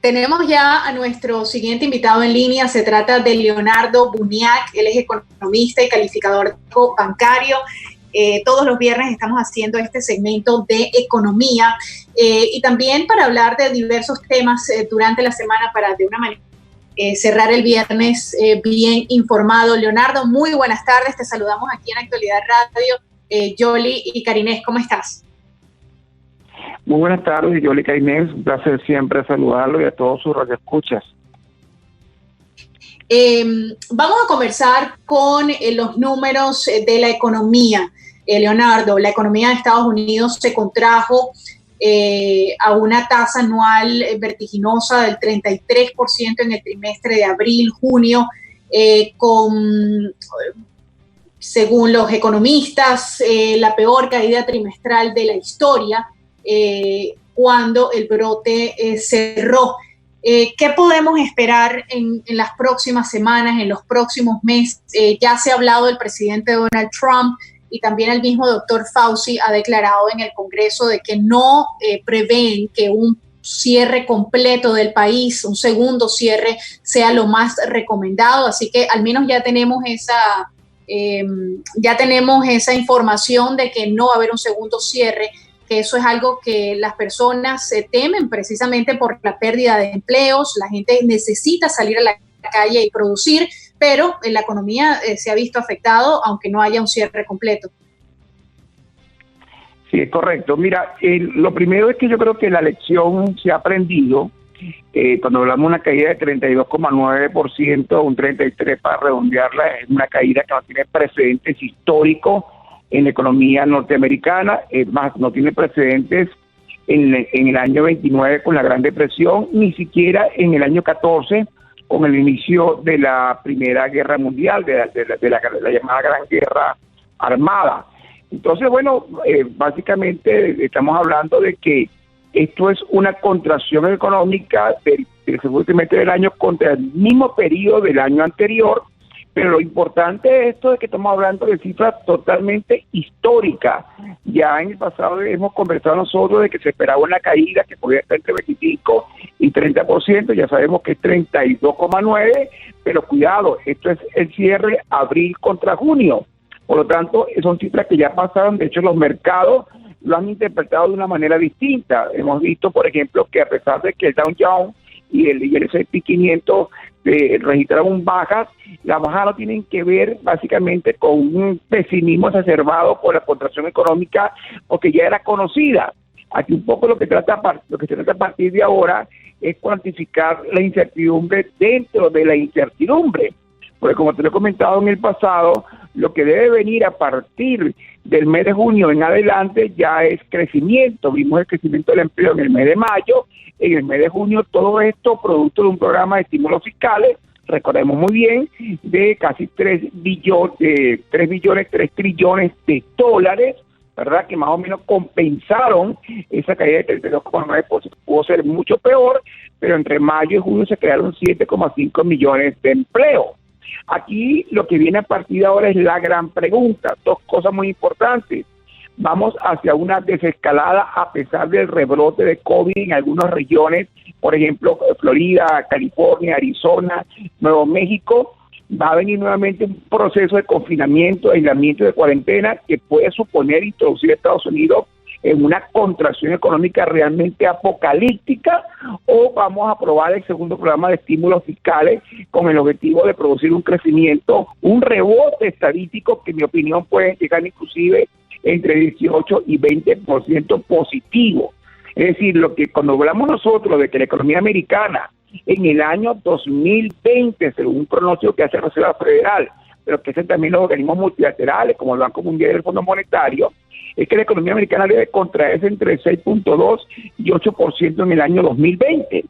Tenemos ya a nuestro siguiente invitado en línea. Se trata de Leonardo Buniac. Él es economista y calificador bancario. Todos los viernes estamos haciendo este segmento de economía y también para hablar de diversos temas durante la semana para de una manera cerrar el viernes bien informado. Leonardo, muy buenas tardes. Te saludamos aquí en Actualidad Radio. Yoli y Karinés, ¿cómo estás? Muy buenas tardes, Yoli Karinés. Un placer siempre saludarlo y a todos sus radioescuchas. Vamos a conversar con los números de la economía. Leonardo, la economía de Estados Unidos se contrajo a una tasa anual vertiginosa del 33% en el trimestre de abril-junio, según los economistas, la peor caída trimestral de la historia, cuando el brote cerró. ¿Qué podemos esperar en las próximas semanas, en los próximos meses? Ya se ha hablado del presidente Donald Trump y también el mismo doctor Fauci ha declarado en el Congreso de que no prevén que un cierre completo del país, un segundo cierre, sea lo más recomendado. Así que al menos ya tenemos esa información de que no va a haber un segundo cierre. Eso es algo que las personas temen precisamente por la pérdida de empleos. La gente necesita salir a la calle y producir, pero la economía se ha visto afectado aunque no haya un cierre completo. Sí, es correcto. Mira, lo primero es que yo creo que la lección se ha aprendido. Cuando hablamos de una caída de 32,9%, un 33% para redondearla, es una caída que no tiene precedentes históricos en la economía norteamericana, más no tiene precedentes en el año 29 con la Gran Depresión, ni siquiera en el año 14 con el inicio de la Primera Guerra Mundial, de la llamada Gran Guerra Armada. Entonces, bueno, básicamente estamos hablando de que esto es una contracción económica del segundo trimestre del año contra el mismo periodo del año anterior. Pero lo importante de esto es que estamos hablando de cifras totalmente históricas. Ya en el pasado hemos conversado nosotros de que se esperaba una caída que podía estar entre 25 y 30%, ya sabemos que es 32,9%, pero cuidado, esto es el cierre abril contra junio. Por lo tanto, son cifras que ya pasaron. De hecho, los mercados lo han interpretado de una manera distinta. Hemos visto, por ejemplo, que a pesar de que el Dow Jones y el S&P 500 registraron bajas, las bajas no tienen que ver básicamente con un pesimismo exacerbado por la contracción económica, porque ya era conocida. Aquí un poco lo que se trata a partir de ahora es cuantificar la incertidumbre dentro de la incertidumbre, porque como te lo he comentado en el pasado, lo que debe venir a partir del mes de junio en adelante ya es crecimiento. Vimos el crecimiento del empleo en el mes de mayo, en el mes de junio, todo esto producto de un programa de estímulos fiscales, recordemos muy bien, de casi 3 trillones de dólares, ¿verdad? Que más o menos compensaron esa caída de 32,9%. Pudo ser mucho peor, pero entre mayo y junio se crearon 7,5 millones de empleos. Aquí lo que viene a partir de ahora es la gran pregunta. Dos cosas muy importantes. Vamos hacia una desescalada a pesar del rebrote de COVID en algunas regiones, por ejemplo, Florida, California, Arizona, Nuevo México. Va a venir nuevamente un proceso de confinamiento, aislamiento, de cuarentena que puede suponer introducir a Estados Unidos en una contracción económica realmente apocalíptica, o vamos a aprobar el segundo programa de estímulos fiscales con el objetivo de producir un crecimiento, un rebote estadístico que en mi opinión puede llegar inclusive entre 18 y 20% positivo. Es decir, lo que cuando hablamos nosotros de que la economía americana en el año 2020, según un pronóstico que hace la Reserva Federal, pero que hacen también los organismos multilaterales como el Banco Mundial y el Fondo Monetario, es que la economía americana debe contraerse entre 6.2 y 8% en el año 2020.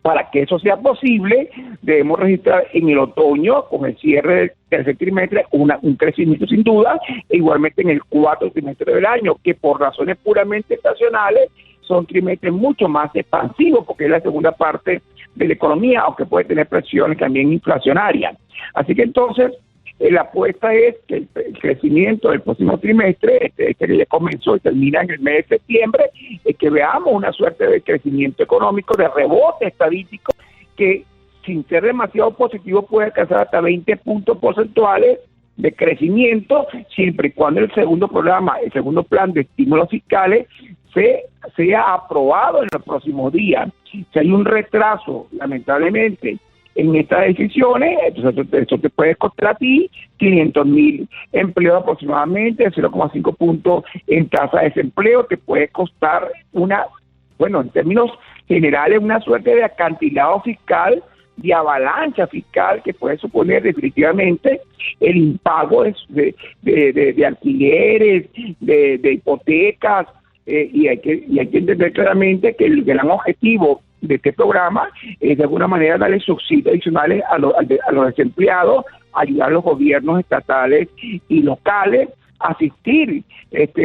Para que eso sea posible, debemos registrar en el otoño, con el cierre del tercer trimestre, un crecimiento sin duda, e igualmente en el cuarto trimestre del año, que por razones puramente estacionales son trimestres mucho más expansivos, porque es la segunda parte de la economía, aunque puede tener presiones también inflacionarias. Así que entonces, La apuesta es que el crecimiento del próximo trimestre, que ya comenzó y termina en el mes de septiembre, es que veamos una suerte de crecimiento económico, de rebote estadístico, que sin ser demasiado positivo puede alcanzar hasta 20 puntos porcentuales de crecimiento, siempre y cuando el segundo plan de estímulos fiscales sea aprobado en los próximos días. Si hay un retraso, lamentablemente, en estas decisiones, entonces eso te puede costar a ti 500,000 empleos aproximadamente, 0,5 puntos en tasa de desempleo, te puede costar en términos generales, una suerte de acantilado fiscal, de avalancha fiscal que puede suponer definitivamente el impago de alquileres, de hipotecas, y hay que entender claramente que el gran objetivo de este programa es de alguna manera darle subsidios adicionales a los desempleados, ayudar a los gobiernos estatales y locales, asistir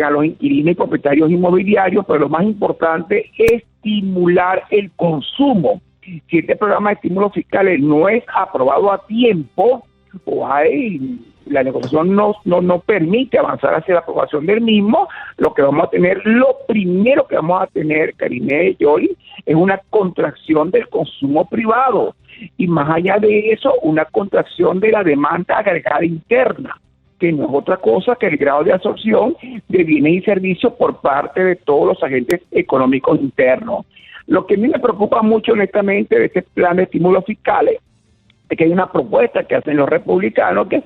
a los inquilinos y propietarios inmobiliarios, pero lo más importante es estimular el consumo. Si este programa de estímulos fiscales no es aprobado a tiempo, la negociación no permite avanzar hacia la aprobación del mismo, lo primero que vamos a tener, Karine y Joy, es una contracción del consumo privado, y más allá de eso, una contracción de la demanda agregada interna, que no es otra cosa que el grado de absorción de bienes y servicios por parte de todos los agentes económicos internos. Lo que a mí me preocupa mucho, honestamente, de este plan de estímulos fiscales es que hay una propuesta que hacen los republicanos, que es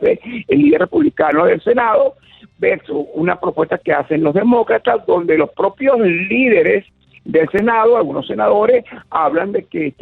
el líder republicano del Senado, versus una propuesta que hacen los demócratas, donde los propios líderes del Senado, algunos senadores, hablan de que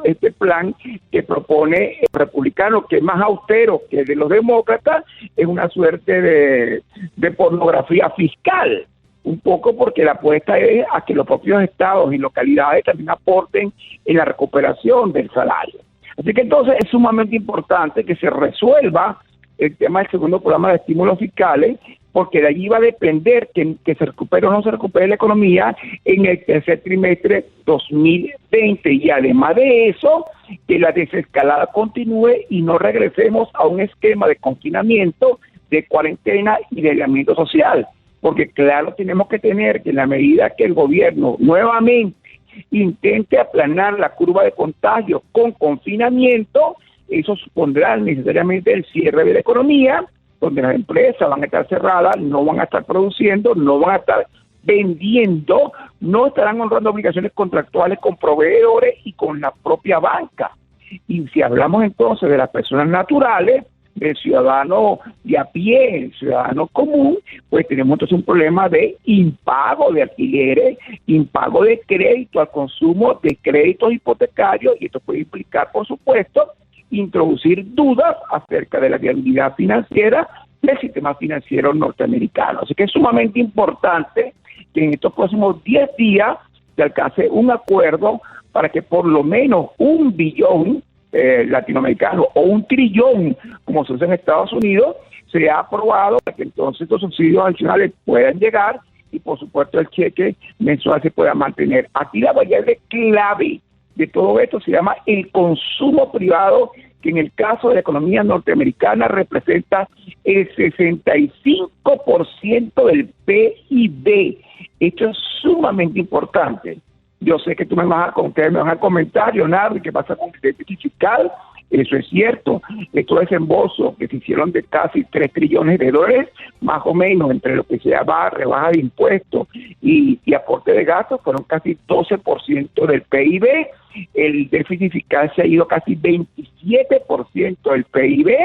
este plan que propone el republicano, que es más austero que el de los demócratas, es una suerte de pornografía fiscal. Un poco porque la apuesta es a que los propios estados y localidades también aporten en la recuperación del salario. Así que entonces es sumamente importante que se resuelva el tema del segundo programa de estímulos fiscales, porque de allí va a depender que se recupere o no se recupere la economía en el tercer trimestre 2020, y además de eso, que la desescalada continúe y no regresemos a un esquema de confinamiento, de cuarentena y de aislamiento social. Porque claro, tenemos que tener que en la medida que el gobierno nuevamente intente aplanar la curva de contagios con confinamiento, eso supondrá necesariamente el cierre de la economía, donde las empresas van a estar cerradas, no van a estar produciendo, no van a estar vendiendo, no estarán honrando obligaciones contractuales con proveedores y con la propia banca. Y si hablamos entonces de las personas naturales, del ciudadano de a pie, el ciudadano común, pues tenemos entonces un problema de impago de alquileres, impago de crédito al consumo, de créditos hipotecarios, y esto puede implicar, por supuesto, introducir dudas acerca de la viabilidad financiera del sistema financiero norteamericano. Así que es sumamente importante que en estos próximos 10 días se alcance un acuerdo para que por lo menos $1 billón latinoamericano o $1 trillón, como se usa en Estados Unidos, sea aprobado para que entonces estos subsidios adicionales puedan llegar y por supuesto el cheque mensual se pueda mantener. Aquí la variable clave de todo esto se llama el consumo privado, que en el caso de la economía norteamericana representa el 65% del PIB. Esto es sumamente importante. Yo sé que ustedes me van a comentar, Leonardo, ¿qué pasa con el déficit fiscal? Eso es cierto. Estos desembolsos que se hicieron de casi $3 trillones, más o menos, entre lo que se llama rebaja de impuestos y aporte de gastos, fueron casi 12% del PIB. El déficit fiscal se ha ido casi 27% del PIB.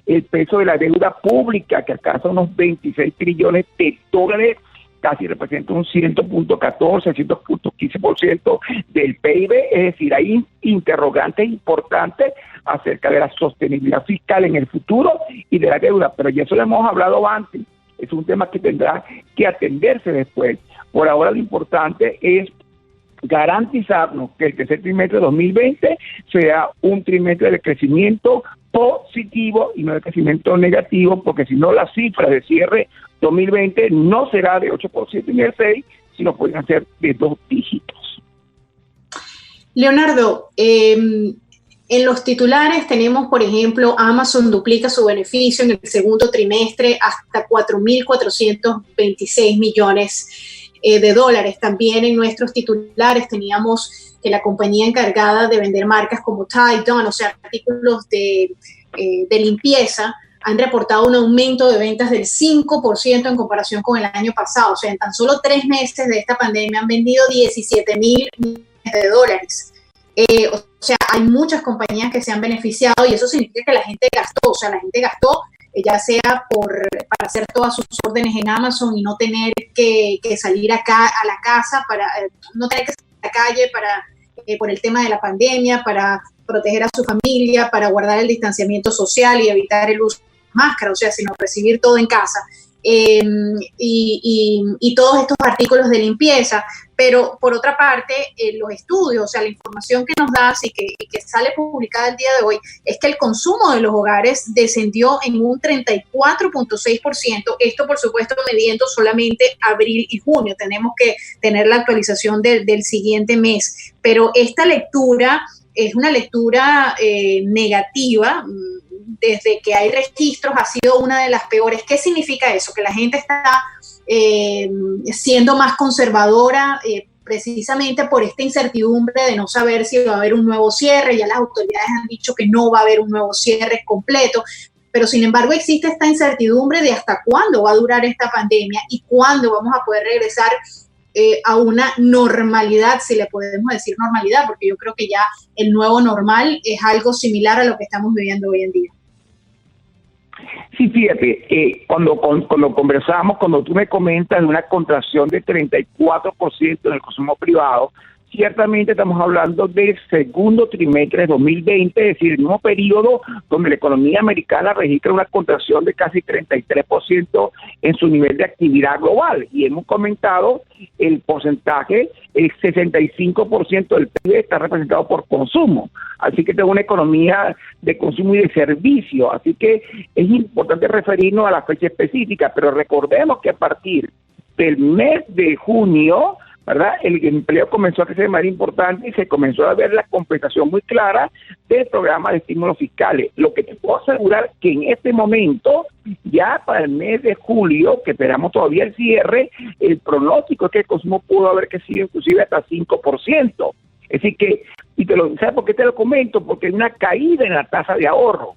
El peso de la deuda pública, que alcanza unos 26 trillones de dólares, casi representa un 100.14, 100.15% del PIB, es decir, hay interrogantes importantes acerca de la sostenibilidad fiscal en el futuro y de la deuda, pero ya eso lo hemos hablado antes, es un tema que tendrá que atenderse después. Por ahora lo importante es garantizarnos que el tercer trimestre de 2020 sea un trimestre de crecimiento positivo y no de crecimiento negativo, porque si no la cifra de cierre 2020 no será de 8% ni de 6%, sino pueden ser de 2 dígitos. Leonardo, En los titulares tenemos, por ejemplo, Amazon duplica su beneficio en el segundo trimestre hasta 4.426 millones de dólares. También en nuestros titulares teníamos que la compañía encargada de vender marcas como Tide, Dawn, o sea, artículos de limpieza, han reportado un aumento de ventas del 5% en comparación con el año pasado. O sea, en tan solo 3 meses de esta pandemia han vendido 17.000 millones de dólares. O sea, hay muchas compañías que se han beneficiado y eso significa que la gente gastó, o sea, la gente gastó ya sea para hacer todas sus órdenes en Amazon y no tener que salir acá a la casa, para no tener que salir a la calle por el tema de la pandemia, para proteger a su familia, para guardar el distanciamiento social y evitar el uso de máscara, o sea, sino recibir todo en casa. Y todos estos artículos de limpieza, pero por otra parte, los estudios, o sea, la información que nos das y que sale publicada el día de hoy, es que el consumo de los hogares descendió en un 34.6%, esto por supuesto midiendo solamente abril y junio, tenemos que tener la actualización del siguiente mes, pero esta lectura es una lectura negativa. Desde que hay registros ha sido una de las peores. ¿Qué significa eso? Que la gente está siendo más conservadora precisamente por esta incertidumbre de no saber si va a haber un nuevo cierre. Ya las autoridades han dicho que no va a haber un nuevo cierre completo, pero sin embargo existe esta incertidumbre de hasta cuándo va a durar esta pandemia y cuándo vamos a poder regresar a una normalidad, si le podemos decir normalidad, porque yo creo que ya el nuevo normal es algo similar a lo que estamos viviendo hoy en día. Sí, fíjate, cuando conversamos, cuando tú me comentas de una contracción de 34% en el consumo privado, ciertamente estamos hablando del segundo trimestre de 2020, es decir, el mismo periodo donde la economía americana registra una contracción de casi 33% en su nivel de actividad global. Y hemos comentado el porcentaje, el 65% del PIB está representado por consumo. Así que tengo una economía de consumo y de servicio. Así que es importante referirnos a la fecha específica, pero recordemos que a partir del mes de junio, ¿verdad?, el empleo comenzó a crecer de manera importante y se comenzó a ver la compensación muy clara del programa de estímulos fiscales. Lo que te puedo asegurar que en este momento, ya para el mes de julio, que esperamos todavía el cierre, el pronóstico es que el consumo pudo haber crecido inclusive hasta 5%. Es decir que, ¿sabes por qué te lo comento? Porque hay una caída en la tasa de ahorro.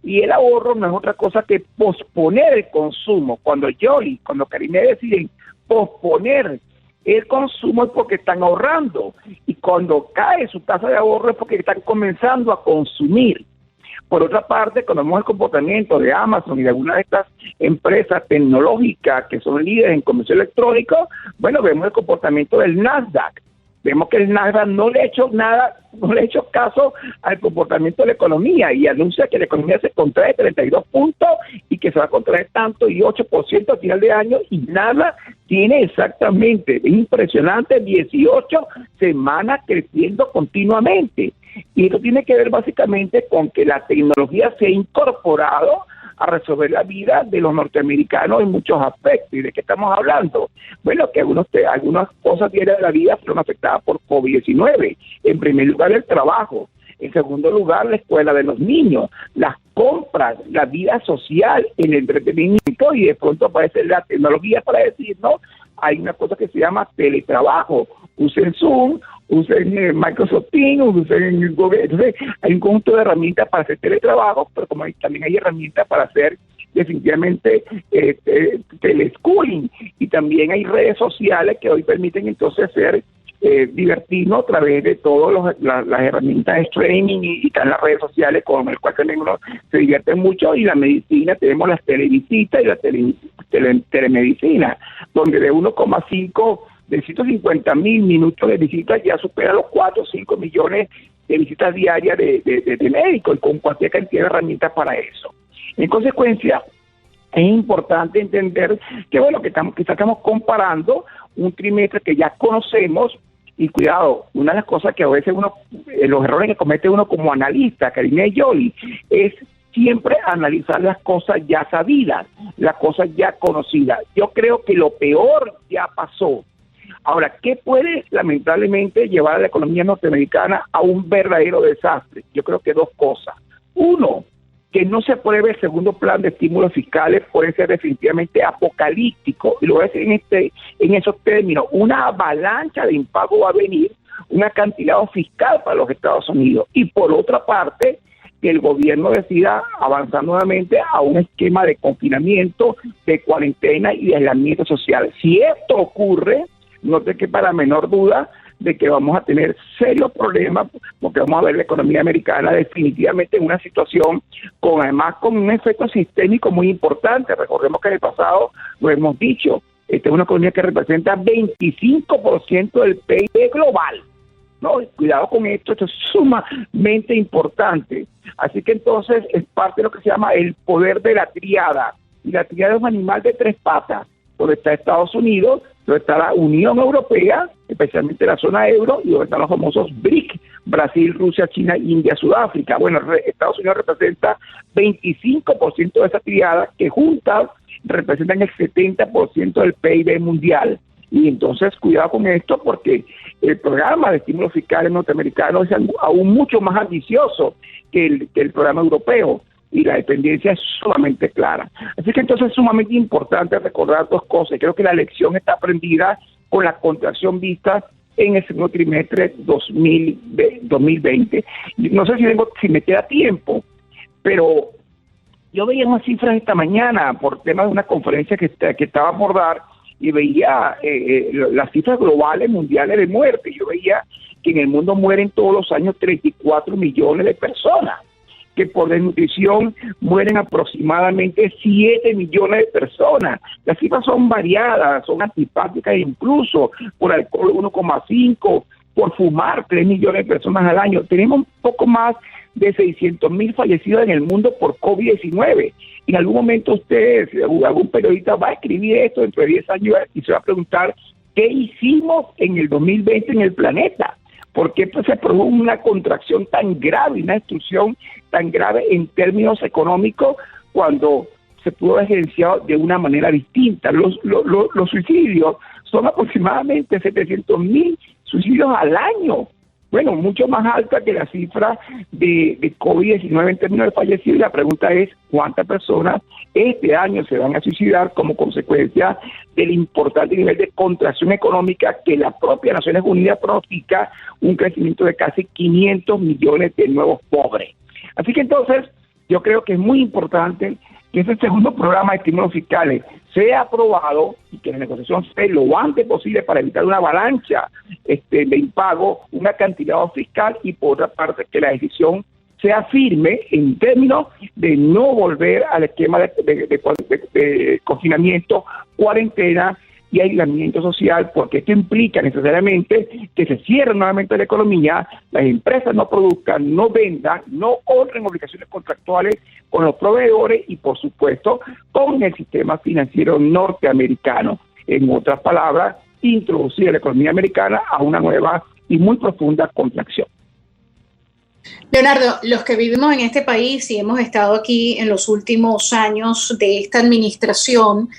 Y el ahorro no es otra cosa que posponer el consumo. Cuando Karime deciden posponer el consumo es porque están ahorrando, y cuando cae su tasa de ahorro es porque están comenzando a consumir. Por otra parte, cuando vemos el comportamiento de Amazon y de algunas de estas empresas tecnológicas que son líderes en comercio electrónico, bueno, vemos el comportamiento del Nasdaq. Vemos que el Nasdaq no le ha hecho caso al comportamiento de la economía y anuncia que la economía se contrae 32 puntos y que se va a contraer tanto y 8% a final de año, y nada tiene exactamente, es impresionante, 18 semanas creciendo continuamente. Y esto tiene que ver básicamente con que la tecnología se ha incorporado a resolver la vida de los norteamericanos en muchos aspectos. ¿Y de qué estamos hablando? Bueno, que algunas cosas diarias de la vida fueron afectadas por COVID-19. En primer lugar, el trabajo. En segundo lugar, la escuela de los niños, las compras, la vida social, el entretenimiento, y de pronto aparece la tecnología para decirnos, hay una cosa que se llama teletrabajo. Usen Zoom, usen Microsoft Teams, usen Google. Entonces, hay un conjunto de herramientas para hacer teletrabajo, pero como también hay herramientas para hacer definitivamente teleschooling, y también hay redes sociales que hoy permiten entonces divertirnos a través de todas las herramientas de streaming, y están las redes sociales con el cual también uno se divierte mucho. Y la medicina, tenemos las televisitas y la telemedicina, donde de 1,5 de 150,000 minutos de visitas ya supera los 4 o 5 millones de visitas diarias de médicos, y con cualquier cantidad de herramientas para eso. En consecuencia, es importante entender que, bueno, que quizás estamos comparando un trimestre que ya conocemos. Y cuidado, una de las cosas que a veces los errores que comete uno como analista, Karime y Yoli, es siempre analizar las cosas ya sabidas, las cosas ya conocidas. Yo creo que lo peor ya pasó. Ahora, ¿qué puede lamentablemente llevar a la economía norteamericana a un verdadero desastre? Yo creo que dos cosas. Uno, que no se apruebe el segundo plan de estímulos fiscales puede ser definitivamente apocalíptico, y lo voy a decir en esos términos. Una avalancha de impago va a venir, un acantilado fiscal para los Estados Unidos, y por otra parte, que el gobierno decida avanzar nuevamente a un esquema de confinamiento, de cuarentena y de aislamiento social. Si esto ocurre, no te quepa la menor duda de que vamos a tener serios problemas, porque vamos a ver la economía americana definitivamente en una situación además con un efecto sistémico muy importante. Recordemos que en el pasado lo hemos dicho, esta es una economía que representa 25% del PIB global, ¿no? Cuidado con esto es sumamente importante. Así que entonces es parte de lo que se llama el poder de la triada, y la triada es un animal de tres patas, donde está Estados Unidos, donde está la Unión Europea, especialmente la zona euro, y donde están los famosos BRIC, Brasil, Rusia, China, India, Sudáfrica. Bueno, Estados Unidos representa 25% de esa triada, que juntas representan el 70% del PIB mundial. Y entonces, cuidado con esto, porque el programa de estímulos fiscales norteamericanos es aún mucho más ambicioso que el programa europeo, y la dependencia es sumamente clara. Así que entonces es sumamente importante recordar dos cosas. Creo que la lección está aprendida con la contracción vista en el segundo trimestre 2020. No sé si me queda tiempo, pero yo veía unas cifras esta mañana por tema de una conferencia que estaba por dar, y veía las cifras globales mundiales de muerte. Yo veía que en el mundo mueren todos los años 34 millones de personas, que por desnutrición mueren aproximadamente 7 millones de personas. Las cifras son variadas, son antipáticas, incluso por alcohol 1,5, por fumar 3 millones de personas al año. Tenemos un poco más de 600,000 fallecidos en el mundo por COVID-19. En algún momento algún periodista va a escribir esto dentro de 10 años y se va a preguntar qué hicimos en el 2020 en el planeta. ¿Por qué se produjo una contracción tan grave, una destrucción tan grave en términos económicos, cuando se pudo haber gerenciado de una manera distinta? Los suicidios son aproximadamente 700,000 suicidios al año. Bueno, mucho más alta que la cifra de COVID-19 en términos de fallecidos. Y la pregunta es, ¿cuántas personas este año se van a suicidar como consecuencia del importante nivel de contracción económica que la propia Naciones Unidas pronostica, un crecimiento de casi 500 millones de nuevos pobres? Así que entonces, yo creo que es muy importante que ese segundo programa de estímulos fiscales sea aprobado y que la negociación sea lo antes posible para evitar una avalancha de impago, un acantilado fiscal, y por otra parte que la decisión sea firme en términos de no volver al esquema de confinamiento, cuarentena y aislamiento social, porque esto implica necesariamente que se cierre nuevamente la economía, las empresas no produzcan, no vendan, no honren obligaciones contractuales con los proveedores y, por supuesto, con el sistema financiero norteamericano. En otras palabras, introducir a la economía americana a una nueva y muy profunda contracción. Leonardo, los que vivimos en este país y hemos estado aquí en los últimos años de esta administración,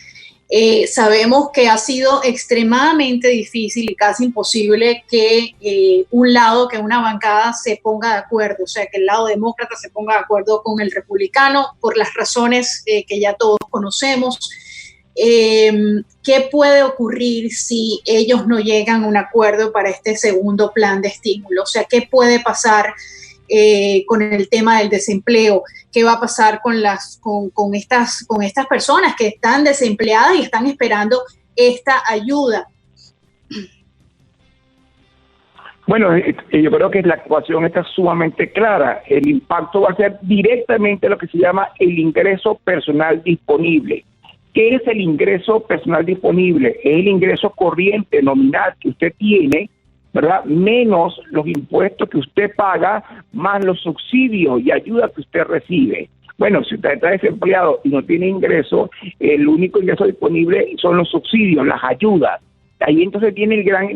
sabemos que ha sido extremadamente difícil y casi imposible que que una bancada se ponga de acuerdo, o sea, que el lado demócrata se ponga de acuerdo con el republicano por las razones que ya todos conocemos. ¿Qué puede ocurrir si ellos no llegan a un acuerdo para este segundo plan de estímulo? O sea, ¿qué puede pasar con el tema del desempleo? ¿Qué va a pasar con estas personas que están desempleadas y están esperando esta ayuda? Bueno, yo creo que la ecuación está sumamente clara. El impacto va a ser directamente lo que se llama el ingreso personal disponible. ¿Qué es el ingreso personal disponible? Es el ingreso corriente nominal que usted tiene, ¿verdad? Menos los impuestos que usted paga, más los subsidios y ayudas que usted recibe. Bueno, si usted está desempleado y no tiene ingreso, el único ingreso disponible son los subsidios, las ayudas. Ahí entonces viene el gran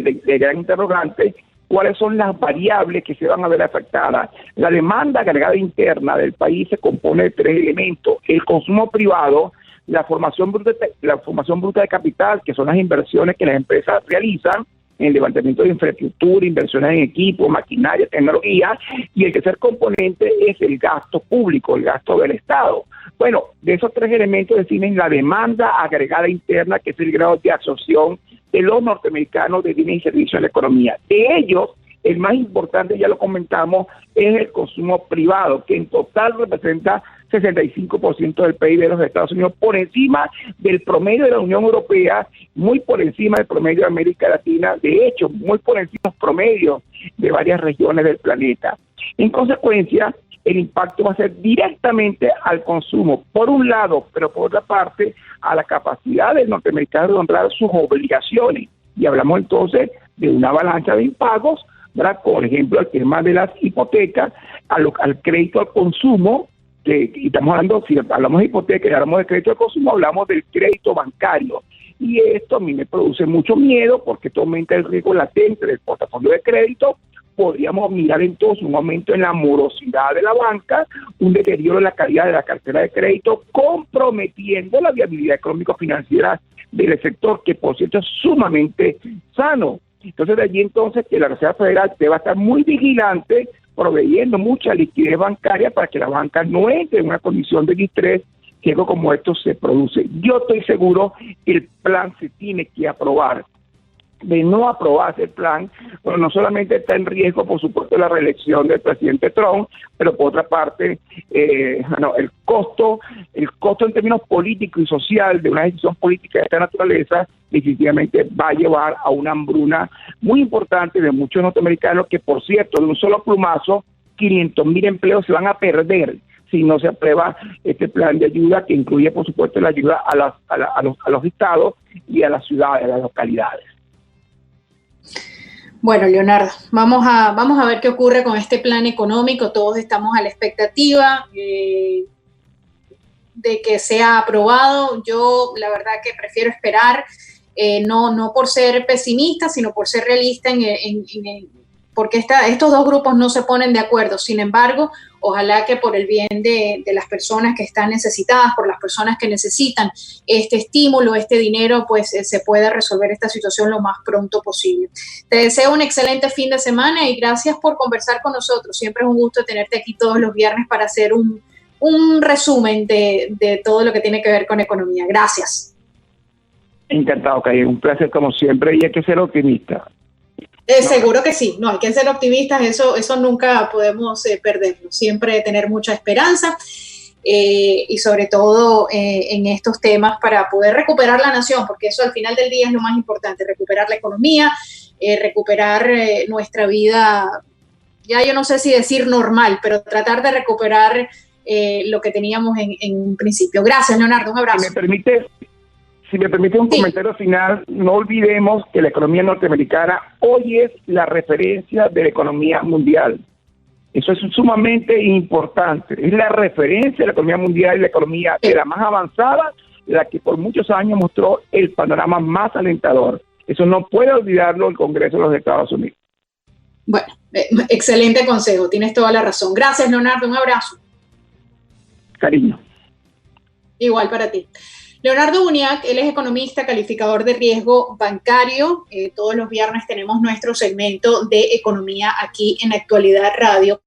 interrogante: ¿cuáles son las variables que se van a ver afectadas? La demanda agregada interna del país se compone de 3 elementos: el consumo privado, la formación bruta de capital, que son las inversiones que las empresas realizan, en el levantamiento de infraestructura, inversiones en equipo, maquinaria, tecnología, y el tercer componente es el gasto público, el gasto del Estado. Bueno, de esos tres elementos definen la demanda agregada interna, que es el grado de absorción de los norteamericanos de bienes y servicios en la economía. De ellos, el más importante, ya lo comentamos, es el consumo privado, que en total representa 65% del PIB de los Estados Unidos, por encima del promedio de la Unión Europea, muy por encima del promedio de América Latina, de hecho, muy por encima de los promedios de varias regiones del planeta. En consecuencia, el impacto va a ser directamente al consumo, por un lado, pero por otra parte, a la capacidad del norteamericano de honrar sus obligaciones. Y hablamos entonces de una avalancha de impagos, ¿verdad? Por ejemplo, el tema de las hipotecas, al crédito al consumo, y estamos hablando, si hablamos de hipoteca y hablamos de crédito al consumo, hablamos del crédito bancario. Y esto a mí me produce mucho miedo porque esto aumenta el riesgo latente del portafolio de crédito. Podríamos mirar entonces un aumento en la morosidad de la banca, un deterioro en la calidad de la cartera de crédito, comprometiendo la viabilidad económico-financiera del sector, que por cierto es sumamente sano. Entonces de allí entonces que la Reserva Federal debe estar muy vigilante, proveyendo mucha liquidez bancaria para que la banca no entre en una condición de distrés, que algo como esto se produce. Yo estoy seguro que el plan se tiene que aprobar. De no aprobarse el plan, bueno, no solamente está en riesgo, por supuesto, la reelección del presidente Trump, pero por otra parte, el costo en términos políticos y social de una decisión política de esta naturaleza definitivamente va a llevar a una hambruna muy importante de muchos norteamericanos que, por cierto, de un solo plumazo, 500,000 empleos se van a perder si no se aprueba este plan de ayuda, que incluye, por supuesto, la ayuda a los estados y a las ciudades, a las localidades. Bueno, Leonardo, vamos a ver qué ocurre con este plan económico. Todos estamos a la expectativa de que sea aprobado. Yo, la verdad, que prefiero esperar, no por ser pesimista, sino por ser realista porque estos dos grupos no se ponen de acuerdo. Sin embargo, ojalá que por el bien de las personas que están necesitadas, por las personas que necesitan este estímulo, este dinero, pues se pueda resolver esta situación lo más pronto posible. Te deseo un excelente fin de semana y gracias por conversar con nosotros. Siempre es un gusto tenerte aquí todos los viernes para hacer un resumen de todo lo que tiene que ver con economía. Gracias. Encantado, Calle. Un placer como siempre, y hay que ser optimista. Seguro que sí, no, hay que ser optimistas, eso nunca podemos perderlo, siempre tener mucha esperanza y sobre todo en estos temas para poder recuperar la nación, porque eso al final del día es lo más importante, recuperar la economía, recuperar nuestra vida, ya yo no sé si decir normal, pero tratar de recuperar lo que teníamos en un principio. Gracias, Leonardo, un abrazo. Si me permite un comentario final, no olvidemos que la economía norteamericana hoy es la referencia de la economía mundial. Eso es sumamente importante. Es la referencia de la economía mundial y la economía de la más avanzada, la que por muchos años mostró el panorama más alentador. Eso no puede olvidarlo el Congreso de los Estados Unidos. Bueno, excelente consejo, tienes toda la razón. Gracias, Leonardo, un abrazo. Cariño. Igual para ti. Leonardo Buniac, él es economista, calificador de riesgo bancario. Todos los viernes tenemos nuestro segmento de economía aquí en Actualidad Radio.